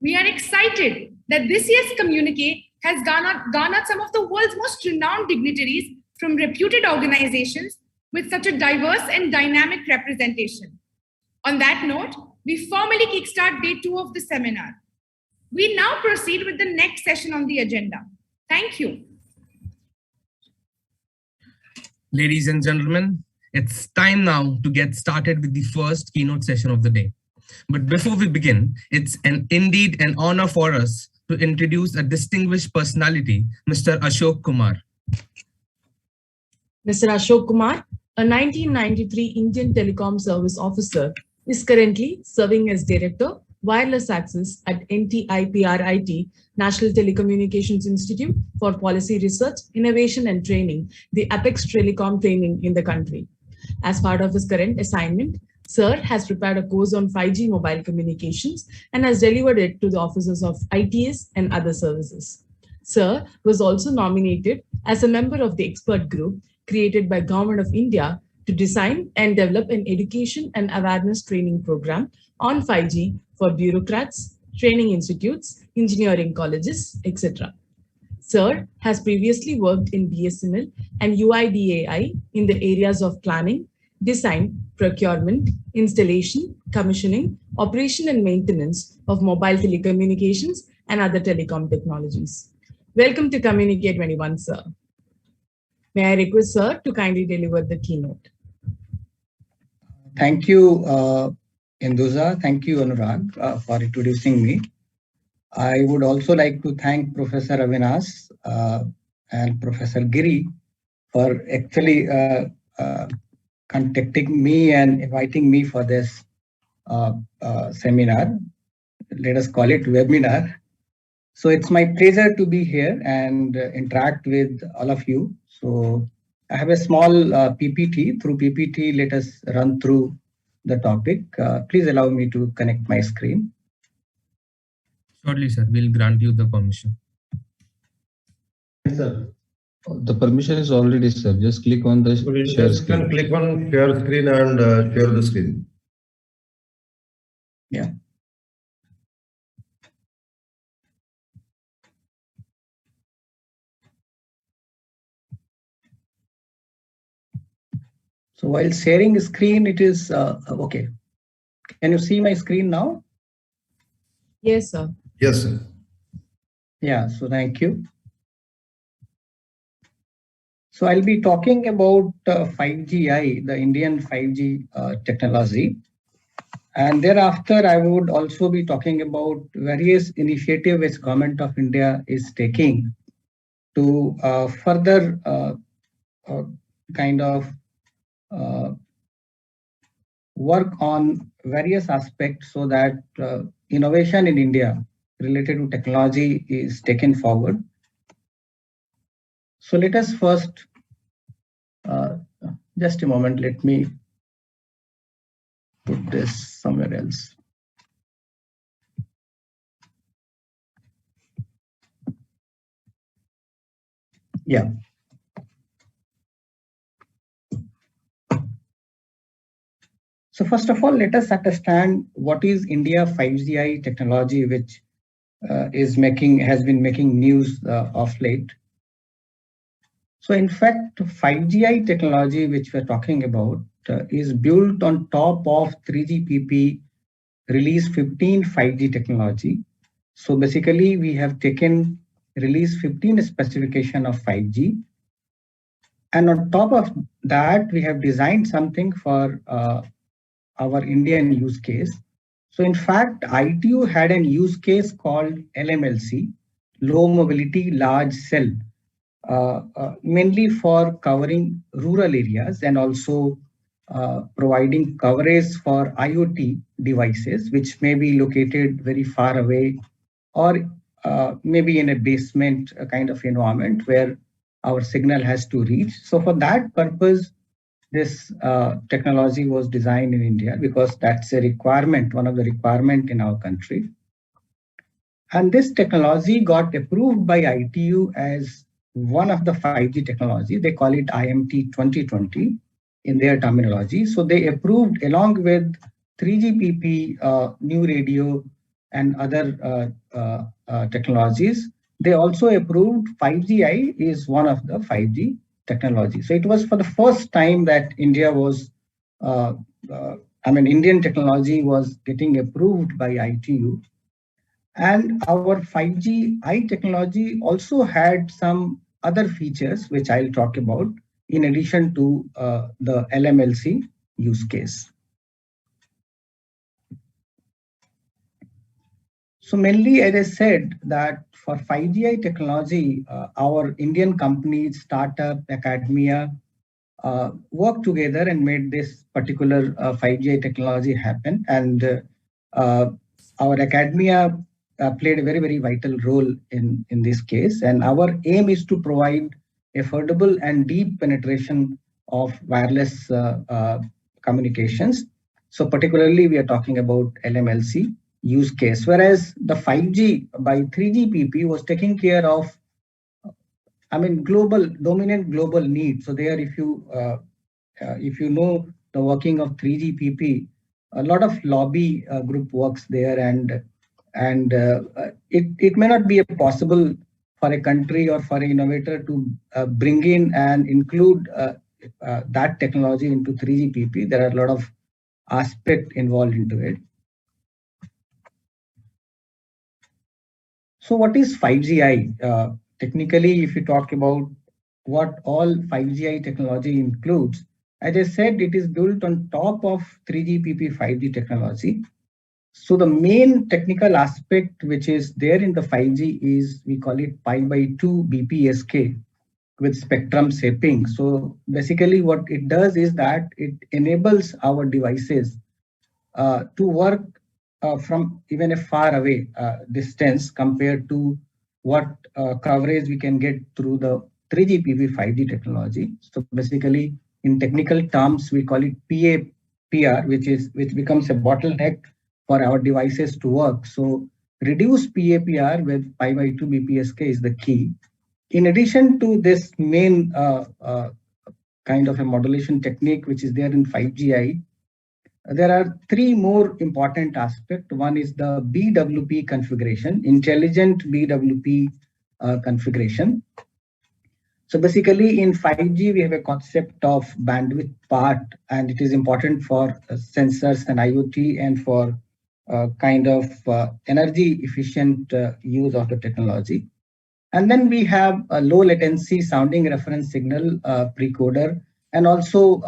We are excited that this year's communique has garnered some of the world's most renowned dignitaries from reputed organizations with such a diverse and dynamic representation. On that note, we formally kickstart day 2 of the seminar. We now proceed with the next session on the agenda. Thank you. Ladies and gentlemen, it's time now to get started with the first keynote session of the day. But before we begin, it's indeed an honor for us to introduce a distinguished personality, Mr. Ashok Kumar. Mr. Ashok Kumar, a 1993 Indian Telecom Service Officer, is currently serving as Director, Wireless Access at NTIPRIT, National Telecommunications Institute for Policy Research, Innovation and Training, the apex telecom training in the country. As part of his current assignment, Sir has prepared a course on 5G mobile communications and has delivered it to the officers of ITS and other services. Sir was also nominated as a member of the expert group created by Government of India to design and develop an education and awareness training program on 5G for bureaucrats, training institutes, engineering colleges, etc. Sir has previously worked in BSNL and UIDAI in the areas of planning, design, procurement, installation, commissioning, operation and maintenance of mobile telecommunications and other telecom technologies. Welcome to Communicate 21, sir. May I request sir to kindly deliver the keynote. Thank you, Induza. Thank you, Anurag, for introducing me. I would also like to thank Professor Avinash and Professor Giri for actually contacting me and inviting me for this seminar. Let us call it webinar. So it's my pleasure to be here and interact with all of you. So I have a small PPT. Through PPT, let us run through the topic. Please allow me to connect my screen. Surely, sir. We'll grant you the permission. Yes, sir. The permission is already, sir. Just click on the share screen. You can click on share screen and share the screen. Yeah. So while sharing the screen, it is okay. Can you see my screen now? Yes, sir. Yes, sir. Yeah, so thank you. So I'll be talking about 5GI, the Indian 5G technology. And thereafter, I would also be talking about various initiatives which Government of India is taking to further kind of work on various aspects so that innovation in India related to technology is taken forward. So let us first, just a moment, let me put this somewhere else. Yeah. So first of all, let us understand what is India 5GI technology, which has been making news of late. So in fact, 5GI technology, which we're talking about, is built on top of 3GPP release 15 5G technology. So basically, we have taken release 15 specification of 5G. And on top of that, we have designed something for our Indian use case. So in fact, ITU had an use case called LMLC, Low Mobility Large Cell, mainly for covering rural areas and also providing coverage for IoT devices, which may be located very far away or maybe in a basement kind of environment where our signal has to reach. So for that purpose, this technology was designed in India because that's a requirement, one of the requirements in our country. And this technology got approved by ITU as one of the 5G technology. They call it IMT 2020 in their terminology. So they approved along with 3GPP new radio and other technologies. They also approved 5GI is one of the 5G technology. So it was for the first time that India was, Indian technology was getting approved by ITU. And our 5GI technology also had some other features, which I'll talk about, in addition to the LMLC use case. So mainly, as I said, that for 5GI technology, our Indian companies, startup, academia, worked together and made this particular 5GI technology happen. And our academia played a very, very vital role in this case. And our aim is to provide affordable and deep penetration of wireless communications. So particularly, we are talking about LMLC use case, whereas the 5G by 3GPP was taking care of, dominant global need. So there, if you know the working of 3GPP, a lot of lobby group works there, and it may not be possible for a country or for an innovator to bring in and include that technology into 3GPP. There are a lot of aspects involved into it. So what is 5GI? Technically, if you talk about what all 5GI technology includes, as I said, it is built on top of 3GPP 5G technology. So the main technical aspect which is there in the 5G is, we call it pi by 2 BPSK with spectrum shaping. So basically what it does is that it enables our devices to work from even a far away distance compared to what coverage we can get through the 3GPP 5G technology. So basically, in technical terms, we call it PAPR, which becomes a bottleneck for our devices to work. So reduce PAPR with pi by 2 BPSK is the key. In addition to this main kind of a modulation technique which is there in 5GI, there are three more important aspects. One is the BWP configuration, intelligent BWP configuration. So basically in 5G, we have a concept of bandwidth part, and it is important for sensors and IoT and for kind of energy efficient use of the technology. And then we have a low latency sounding reference signal precoder, and also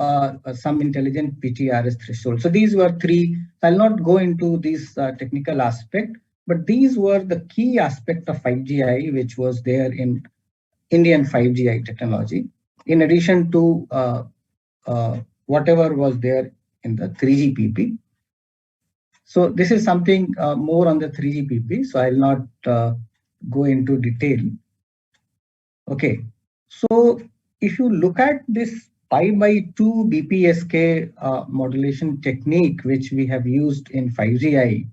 some intelligent PTRS threshold. So these were three. I'll not go into this technical aspect, but these were the key aspect of 5GI, which was there in Indian 5GI technology, in addition to whatever was there in the 3GPP. So this is something more on the 3GPP, so I'll not go into detail. Okay, so if you look at this pi by 2 BPSK modulation technique, which we have used in 5GI.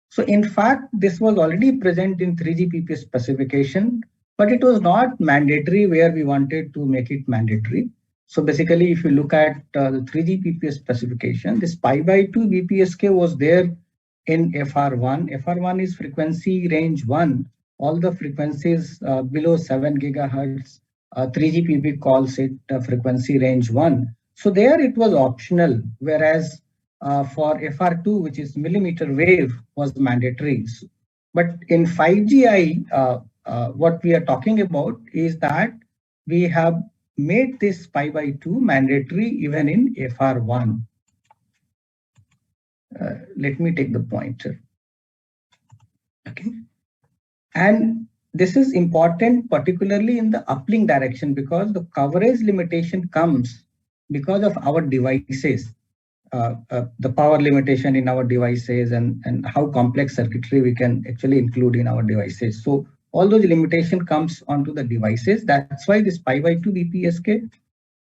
So in fact, this was already present in 3GPP specification, but it was not mandatory where we wanted to make it mandatory. So basically, if you look at the 3GPP specification, this pi by 2 BPSK was there in FR1. FR1 is frequency range 1. All the frequencies below 7 gigahertz, 3GPP calls it frequency range 1. So there it was optional, whereas for FR2, which is millimeter wave, was mandatory. But in 5GI, what we are talking about is that we have made this pi by 2 mandatory even in FR1. Let me take the pointer. Okay. And this is important, particularly in the uplink direction, because the coverage limitation comes because of our devices, the power limitation in our devices, and how complex circuitry we can actually include in our devices. So all those limitation comes onto the devices. That's why this pi by 2 BPSK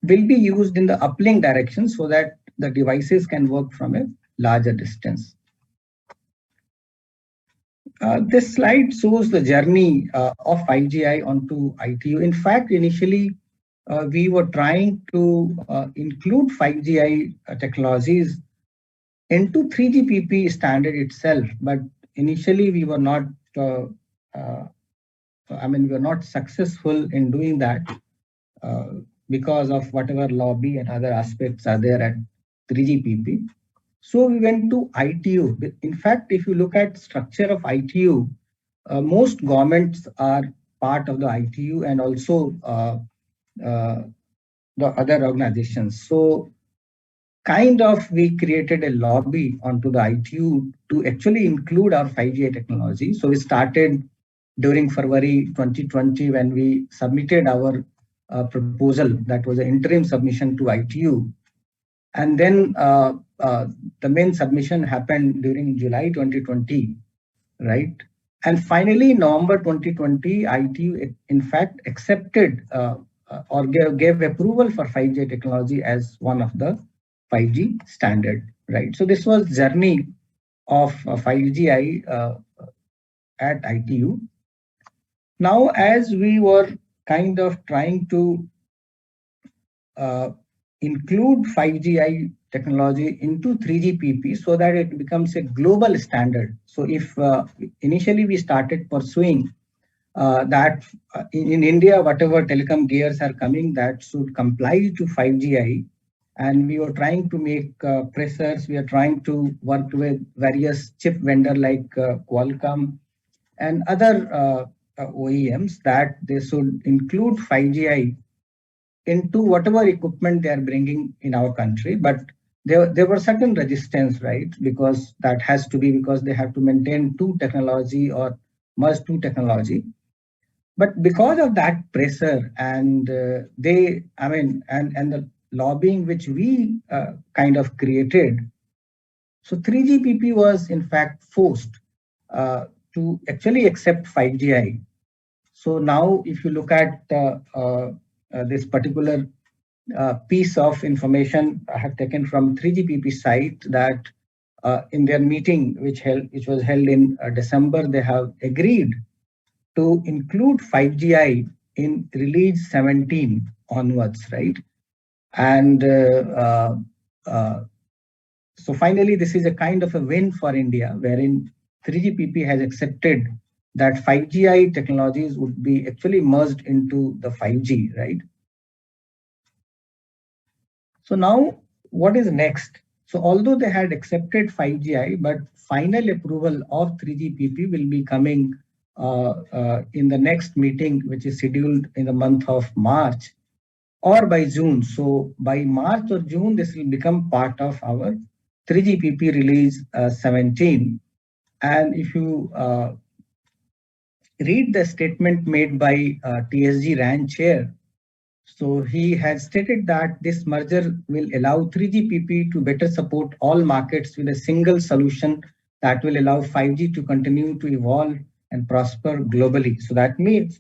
will be used in the uplink direction so that the devices can work from a larger distance. This slide shows the journey of 5GI onto ITU. In fact, initially, we were trying to include 5GI technologies into 3GPP standard itself, but initially we were not, we were not successful in doing that because of whatever lobby and other aspects are there at 3GPP. So we went to ITU. In fact, if you look at structure of ITU, most governments are part of the ITU and also the other organizations. So kind of we created a lobby onto the ITU to actually include our 5G technology. So we started during February 2020 when we submitted our proposal. That was an interim submission to ITU. And then the main submission happened during July 2020, right? And finally, November 2020, ITU in fact accepted or gave approval for 5G technology as one of the 5G standard, right? So this was journey of 5G at ITU. Now, as we were kind of trying to include 5G technology into 3GPP so that it becomes a global standard. So if initially we started pursuing that in India, whatever telecom gears are coming, that should comply to 5G. And we were trying to make pressers, we are trying to work with various chip vendor like Qualcomm and other OEMs that they should include 5G into whatever equipment they are bringing in our country. But there were certain resistance, right? Because that has to be because they have to maintain two technology or merge two technology. But because of that pressure and the lobbying which we kind of created, so 3GPP was in fact forced to actually accept 5G. So now if you look at this particular piece of information I have taken from 3GPP site that in their meeting which was held in December, they have agreed to include 5G in release 17 onwards, right? And so finally, this is a kind of a win for India, wherein 3GPP has accepted that 5G technologies would be actually merged into the 5G, right? So now, what is next? So although they had accepted 5G, but final approval of 3GPP will be coming in the next meeting, which is scheduled in the month of March or by June. So by March or June, this will become part of our 3GPP release 17. And if you read the statement made by TSG RAN chair, so he has stated that this merger will allow 3GPP to better support all markets with a single solution that will allow 5G to continue to evolve and prosper globally. So that means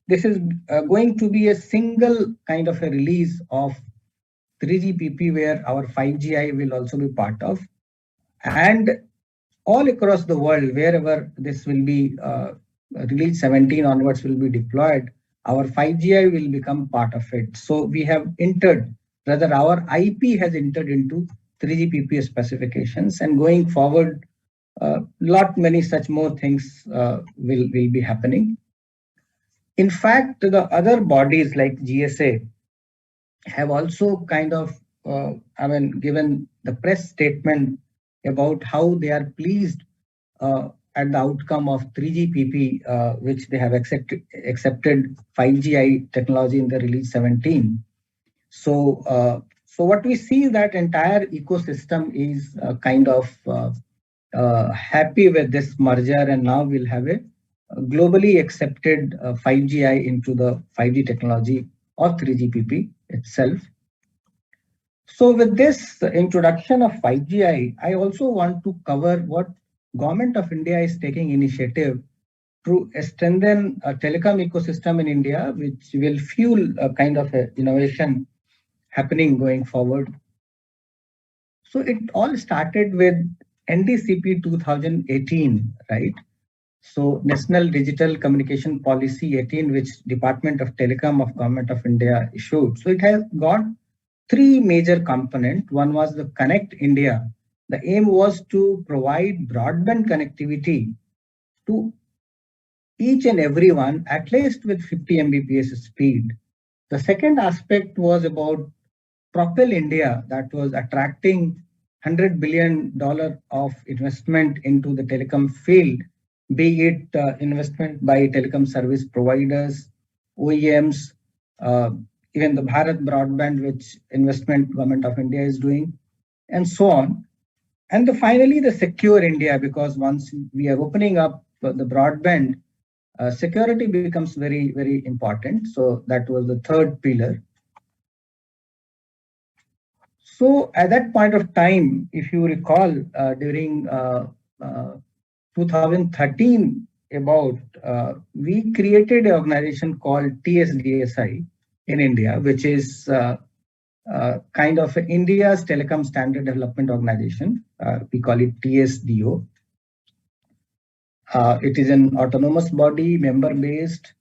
this is going to be a single kind of a release of 3GPP where our 5G will also be part of. And all across the world, wherever this will be release 17 onwards will be deployed, our 5G will become part of it. So we have entered, rather our IP has entered into 3GPP specifications, and going forward, many such more things will be happening. In fact, the other bodies like GSA have also kind of, given the press statement about how they are pleased at the outcome of 3GPP, which they have accepted 5G technology in the release 17. So, so what we see is that entire ecosystem is kind of happy with this merger, and now we'll have a globally accepted 5G into the 5G technology of 3GPP itself. So with this introduction of 5G, I also want to cover what Government of India is taking initiative to strengthen a telecom ecosystem in India, which will fuel a kind of a innovation happening going forward. So it all started with NDCP 2018, right? So National Digital Communication Policy 18, which Department of Telecom of Government of India issued. So it has got three major components. One was the Connect India, The aim was to provide broadband connectivity to each and everyone, at least with 50 Mbps speed. The second aspect was about Propel India, that was attracting $100 billion of investment into the telecom field, be it investment by telecom service providers, OEMs, even the Bharat Broadband, which investment government of India is doing, and so on. And finally, the secure India, because once we are opening up the broadband, security becomes very, very important. So that was the third pillar. So at that point of time, if you recall, during 2013, we created an organization called TSDSI in India, which is kind of India's Telecom Standard Development Organization. We call it TSDO. It is an autonomous body, member-based,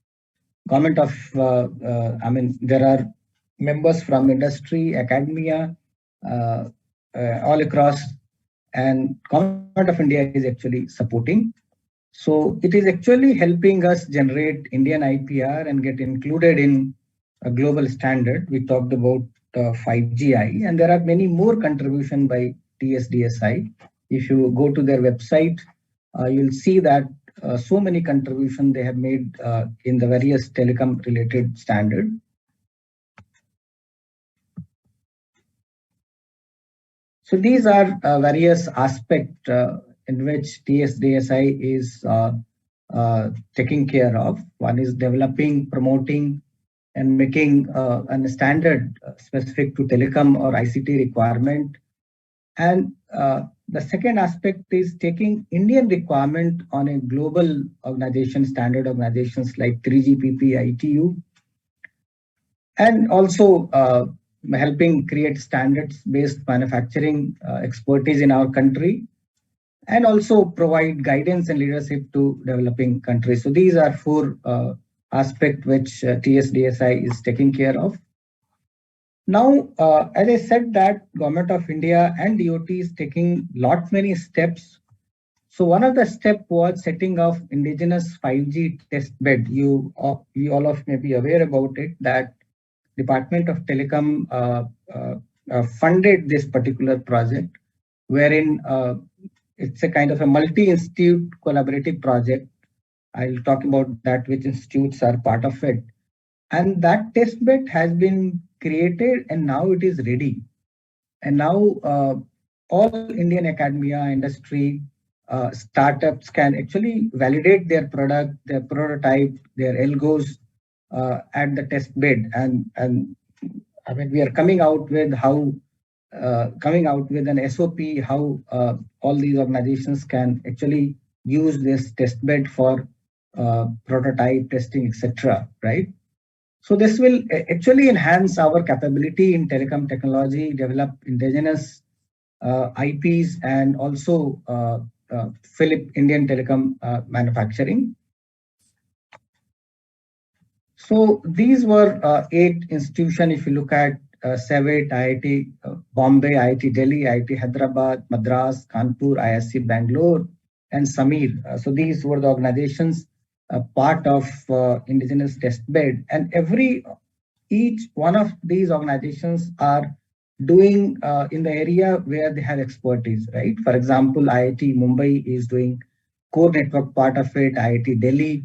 government of, there are members from industry, academia, all across, and government of India is actually supporting. So it is actually helping us generate Indian IPR and get included in a global standard. We talked about 5GI, and there are many more contributions by TSDSI. If you go to their website, you'll see that so many contributions they have made in the various telecom related standards. So these are various aspects in which TSDSI is taking care of. One is developing, promoting, and making a standard specific to telecom or ICT requirement. And the second aspect is taking Indian requirement on a global organization, standard organizations like 3GPP, ITU, and also helping create standards-based manufacturing expertise in our country, and also provide guidance and leadership to developing countries. So these are four aspects which TSDSI is taking care of. Now, as I said, that Government of India and DOT is taking many steps. So one of the steps was setting of Indigenous 5G testbed. You all of may be aware about it, that Department of Telecom funded this particular project, wherein it's a kind of a multi-institute collaborative project. I'll talk about that, which institutes are part of it. And that testbed has been created and now it is ready. And now all Indian academia, industry, startups can actually validate their product, their prototype, their algos at the testbed. And I mean, we are coming out with an SOP, how all these organizations can actually use this testbed for prototype testing, etc. Right? So this will actually enhance our capability in telecom technology, develop indigenous IPs, and also fill Indian telecom manufacturing. So these were 8 institutions. If you look at SEVIT, IIT Bombay, IIT Delhi, IIT Hyderabad, Madras, Kanpur, ISC Bangalore, and Samir. So these were the organizations part of Indigenous testbed, and each one of these organizations are doing in the area where they have expertise, right? For example, IIT Mumbai is doing core network part of it. IIT Delhi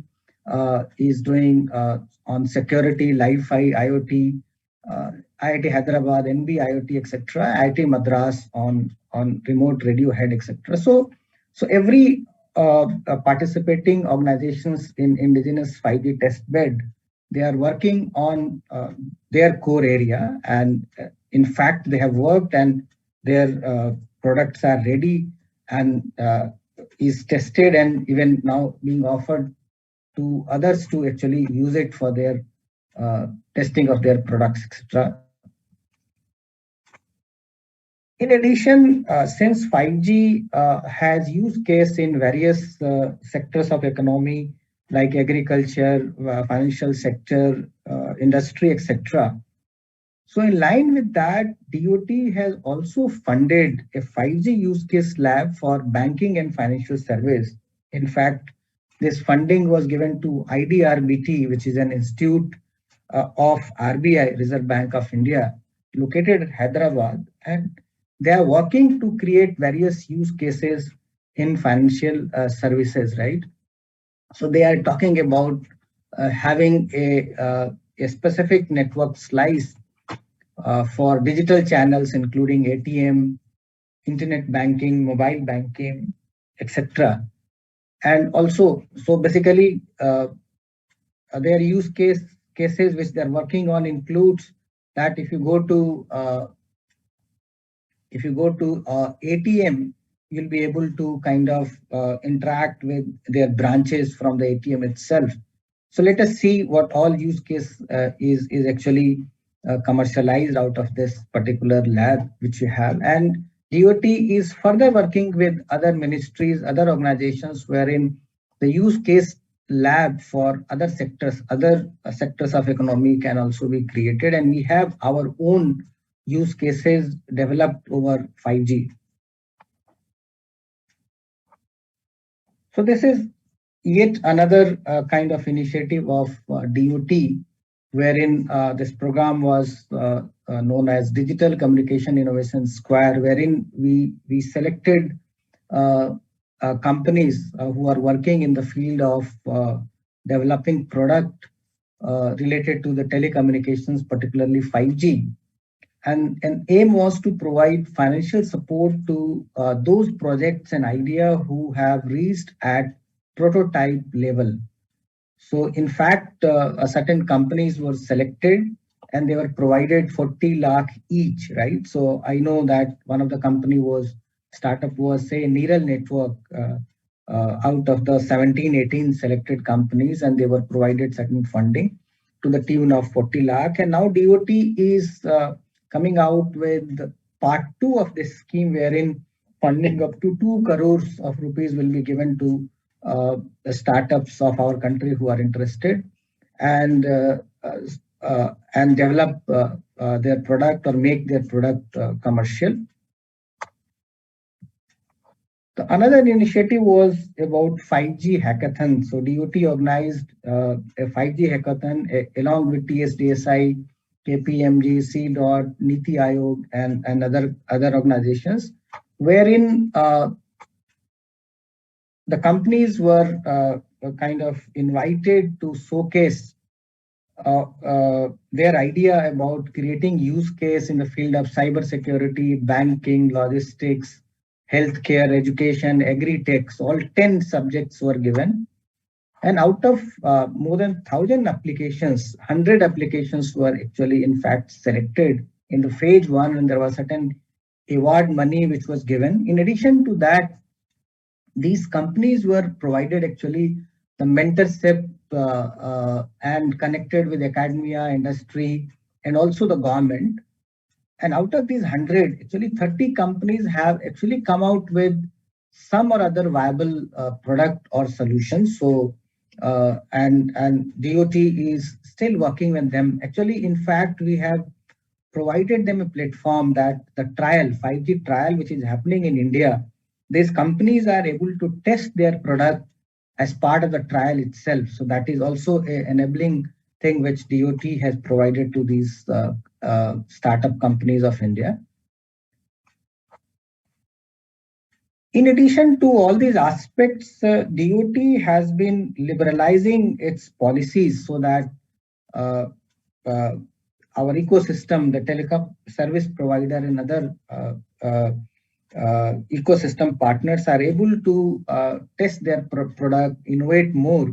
is doing on security, Li-Fi, IoT. IIT Hyderabad, NB, IoT, etc. IIT Madras on remote radio head, etc. So every participating organizations in Indigenous 5G testbed, they are working on their core area, and in fact they have worked and their products are ready and is tested and even now being offered to others to actually use it for their testing of their products, etc. In addition, since 5G has use case in various sectors of economy like agriculture, financial sector, industry, etc. So in line with that, DOT has also funded a 5G use case lab for banking and financial service. In fact, this funding was given to IDRBT, which is an institute of RBI, Reserve Bank of India, located at Hyderabad, and they are working to create various use cases in financial services, right? So they are talking about having a specific network slice for digital channels, including ATM, internet banking, mobile banking, etc. And also, so basically, their cases which they're working on includes that if you go to ATM, you'll be able to kind of interact with their branches from the ATM itself. So let us see what all use case is actually commercialized out of this particular lab which you have. And DOT is further working with other ministries, other organizations, wherein the use case lab for other sectors of economy can also be created. And we have our own use cases developed over 5G. So this is yet another kind of initiative of DOT, wherein this program was known as Digital Communication Innovation Square, wherein we selected companies who are working in the field of developing product related to the telecommunications, particularly 5G. And an aim was to provide financial support to those projects and idea who have reached at prototype level. So in fact, certain companies were selected and they were provided 40 lakh each, right? So I know that one of the startup was say Neural Network out of the 17, 18 selected companies, and they were provided certain funding to the tune of 40 lakh. And now DOT is coming out with part 2 of this scheme, wherein funding up to 2 crores of rupees will be given to the startups of our country who are interested and develop their product or make their product commercial. Another initiative was about 5G hackathon. So DOT organized a 5G hackathon along with TSDSI, KPMG, CDOT, NITI Aayog, and other organizations, wherein the companies were kind of invited to showcase their idea about creating use case in the field of cybersecurity, banking, logistics, healthcare, education, agri-tech. All 10 subjects were given. And out of more than 1,000 applications, 100 applications were actually, in fact, selected in the phase 1, and there was certain award money which was given. In addition to that, these companies were provided actually the mentorship and connected with academia, industry, and also the government. And out of these 100, actually 30 companies have actually come out with some or other viable product or solution. So, and DOT is still working with them. Actually, in fact, we have provided them a platform that the trial, 5G trial, which is happening in India, these companies are able to test their product as part of the trial itself. So that is also an enabling thing which DOT has provided to these startup companies of India. In addition to all these aspects, DOT has been liberalizing its policies so that our ecosystem, the telecom service provider and other ecosystem partners are able to test their product, innovate more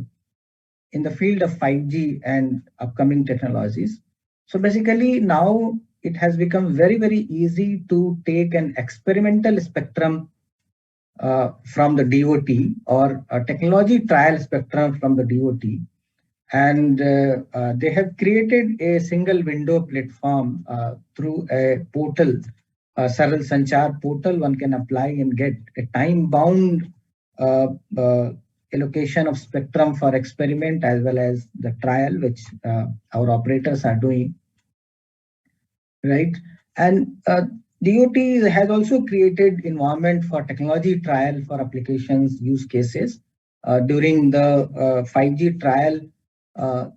in the field of 5G and upcoming technologies. So basically now it has become very, very easy to take an experimental spectrum from the DOT or a technology trial spectrum from the DOT. And they have created a single window platform through a portal, Saral Sanchar portal. One can apply and get a time-bound allocation of spectrum for experiment as well as the trial, which our operators are doing. right? And DOT has also created environment for technology trial for applications use cases. During the 5G trial, uh,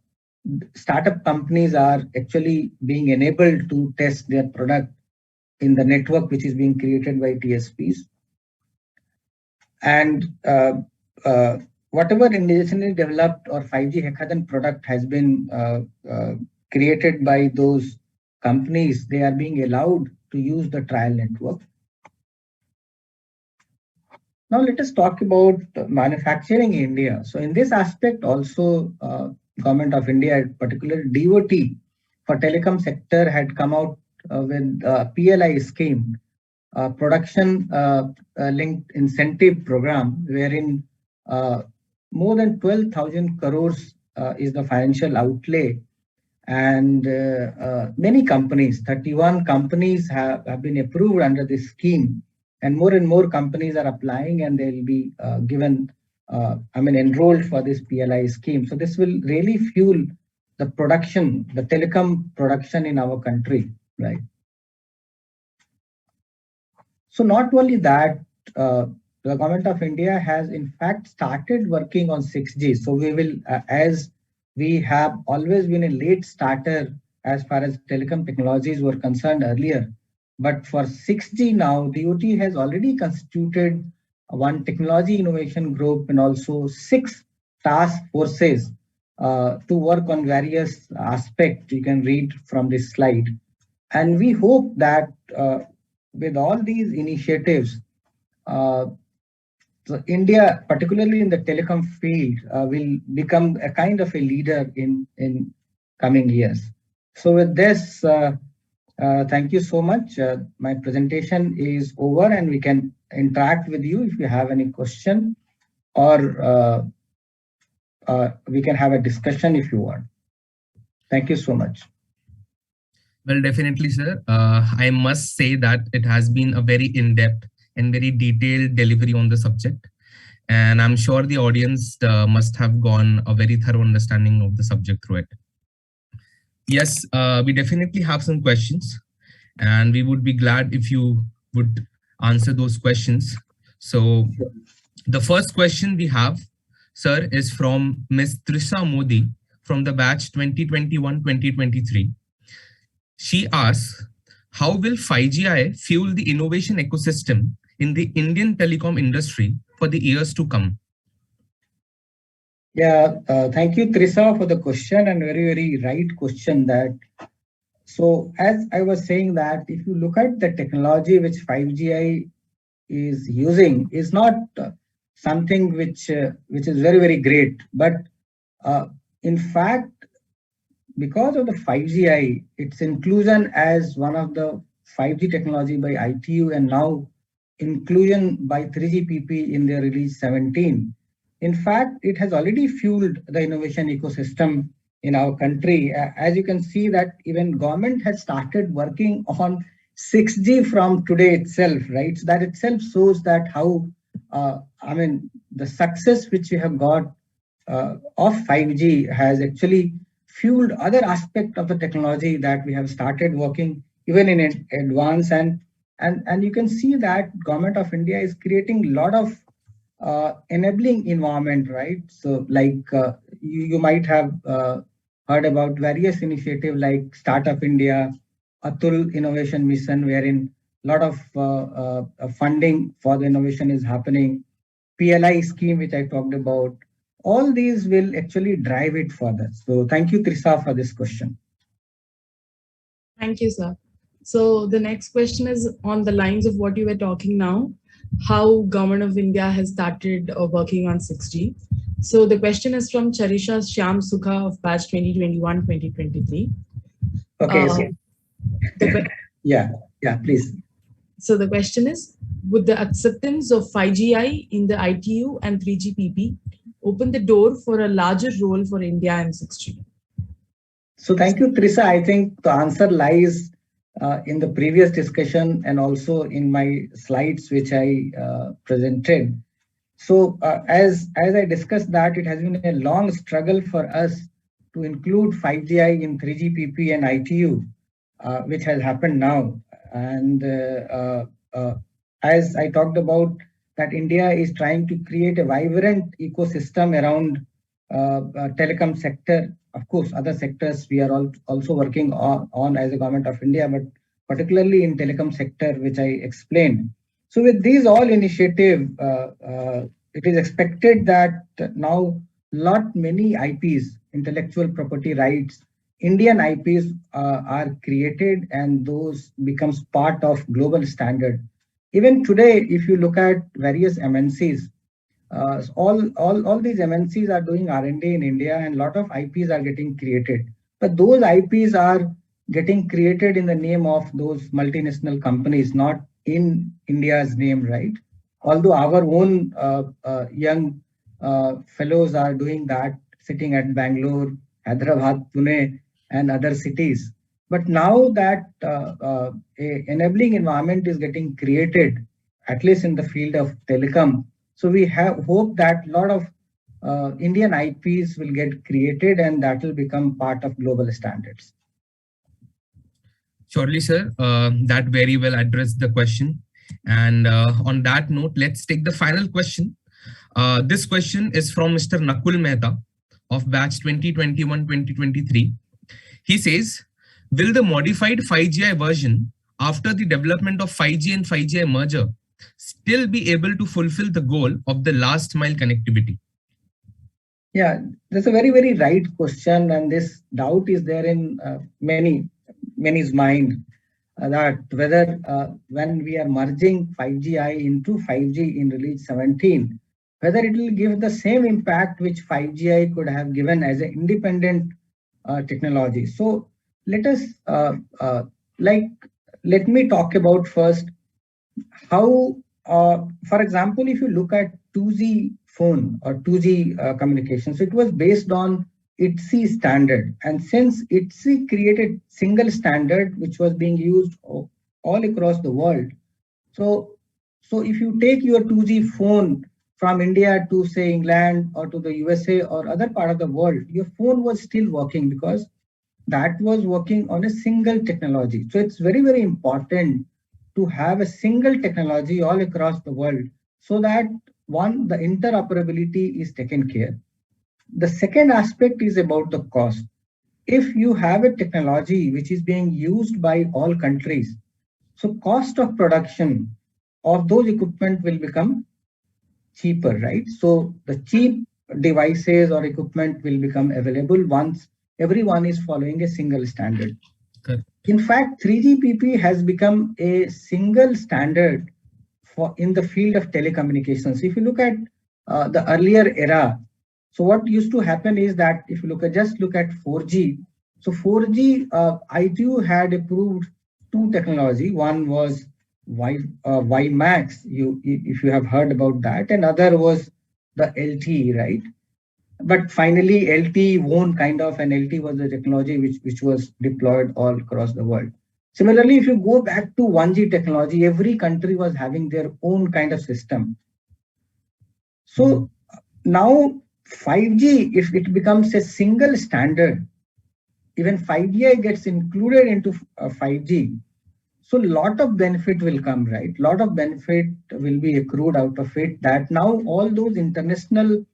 startup companies are actually being enabled to test their product in the network which is being created by TSPs. And whatever indigenously developed or 5G hackathon product has been created by those companies, they are being allowed to use the trial network. Now let us talk about manufacturing in India. So in this aspect also, Government of India, particularly DOT for telecom sector had come out with a PLI scheme, production linked incentive program, wherein more than 12,000 crores is the financial outlay. And many companies, 31 companies have been approved under this scheme. And more companies are applying and they'll be given, enrolled for this PLI scheme. So this will really fuel the production, the telecom production in our country, right? So not only that, the Government of India has in fact started working on 6G. So we will, as we have always been a late starter as far as telecom technologies were concerned earlier. But for 6G now, DOT has already constituted one technology innovation group and also 6 task forces to work on various aspects. You can read from this slide. And we hope that with all these initiatives, so India, particularly in the telecom field, will become a kind of a leader in coming years. So with this, thank you so much. My presentation is over and we can interact with you if you have any question, or we can have a discussion if you want. Thank you so much. Well, definitely, sir. I must say that it has been a very in-depth and very detailed delivery on the subject. And I'm sure the audience must have gone a very thorough understanding of the subject through it. Yes, we definitely have some questions and we would be glad if you would answer those questions. So the first question we have, sir, is from Ms. Trisha Modi from the batch 2021-2023. She asks, how will 5GI fuel the innovation ecosystem in the Indian telecom industry for the years to come? Yeah, thank you, Trisha, for the question, and very right question. That so, as I was saying, that if you look at the technology which 5GI is using, is not something which is very great, but in fact, because of the 5GI, its inclusion as one of the 5G technology by ITU and now inclusion by 3GPP in their release 17. In fact, it has already fueled the innovation ecosystem in our country. As you can see that even government has started working on 6G from today itself, right? So that itself shows that how, the success which we have got of 5G has actually fueled other aspect of the technology that we have started working even in advance. And you can see that Government of India is creating a lot of enabling environment, right? So like you might have heard about various initiatives like Startup India, Atul Innovation Mission, wherein a lot of funding for the innovation is happening. PLI scheme, which I talked about, all these will actually drive it further. So thank you, Trisha, for this question. Thank you, sir. So the next question is on the lines of what you were talking now, how Government of India has started working on 6G. So the question is from Charisha Shyam Sukha of batch 2021-2023. Okay. Yeah, please. So the question is, would the acceptance of 5GI in the ITU and 3GPP open the door for a larger role for India in 6G? So thank you, Trisha. I think the answer lies in the previous discussion and also in my slides which I presented. So as I discussed that, it has been a long struggle for us to include 5GI in 3GPP and ITU. which has happened now. And as I talked about, that India is trying to create a vibrant ecosystem around telecom sector. Of course, other sectors we are also working on as a government of India, but particularly in telecom sector, which I explained. So with these all initiative, it is expected that now many IPs, intellectual property rights, Indian IPs are created, and those becomes part of global standard. Even today, if you look at various MNCs, all these MNCs are doing R&D in India, and a lot of IPs are getting created. But those IPs are getting created in the name of those multinational companies, not in India's name, right? Although our own young fellows are doing that, sitting at Bangalore, Hyderabad, Pune, and other cities. But now that a enabling environment is getting created, at least in the field of telecom, so we have hope that a lot of Indian IPs will get created, and that will become part of global standards. Surely, sir, that very well addressed the question. And on that note, let's take the final question. This question is from Mr. Nakul Mehta of batch 2021-2023. He says, will the modified 5GI version after the development of 5G and 5GI merger still be able to fulfill the goal of the last mile connectivity? Yeah, that's a very, very right question. And this doubt is there in many's mind that whether when we are merging 5GI into 5G in release 17, whether it will give the same impact which 5GI could have given as an independent technology. So let us let me talk about first how, for example, if you look at 2G phone or 2G communications, it was based on ITC standard. And since ITC created single standard, which was being used all across the world. So if you take your 2G phone from India to say England or to the USA or other part of the world, your phone was still working because that was working on a single technology. So it's very, very important to have a single technology all across the world so that one, the interoperability is taken care. The second aspect is about the cost. If you have a technology which is being used by all countries, so cost of production of those equipment will become cheaper, right? So the cheap devices or equipment will become available once everyone is following a single standard. Okay. In fact, 3GPP has become a single standard in the field of telecommunications. If you look at the earlier era, so what used to happen is that if you just look at 4G, so 4G, ITU had approved two technology. One was WiMAX, if you have heard about that, and other was the LTE, right? But finally, LTE won kind of, and LTE was the technology which was deployed all across the world. Similarly, if you go back to 1G technology, every country was having their own kind of system. So now 5G, if it becomes a single standard, even 5G gets included into 5G. So a lot of benefit will come, right? A lot of benefit will be accrued out of it, that now all those international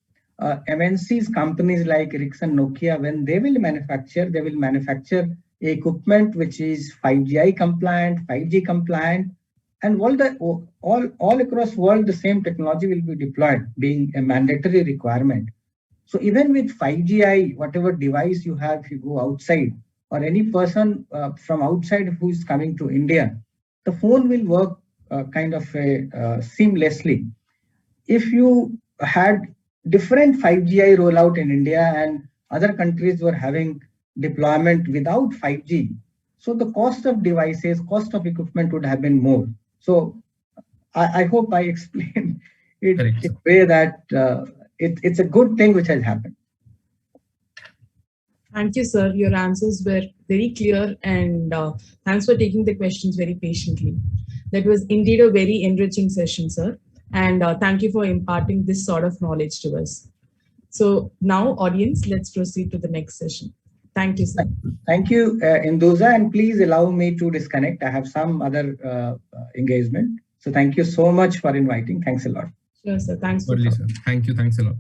MNCs, companies like Ericsson, Nokia, when they will manufacture equipment which is 5GI compliant, 5G compliant, and all across world, the same technology will be deployed, being a mandatory requirement. So even with 5GI, whatever device you have, if you go outside, or any person from outside who is coming to India, the phone will work kind of seamlessly. If you had different 5GI rollout in India and other countries were having deployment without 5G, so the cost of devices, cost of equipment would have been more. So I hope I explained it Correct. in a way that it's a good thing which has happened. Thank you, sir. Your answers were very clear, and thanks for taking the questions very patiently. That was indeed a very enriching session, sir. And thank you for imparting this sort of knowledge to us. So now, audience, let's proceed to the next session. Thank you, sir. Thank you, Induza, and please allow me to disconnect. I have some other engagement. So thank you so much for inviting. Thanks a lot. Sure, sir. Thanks for Totally, coming. sir. Thank you. Thanks a lot.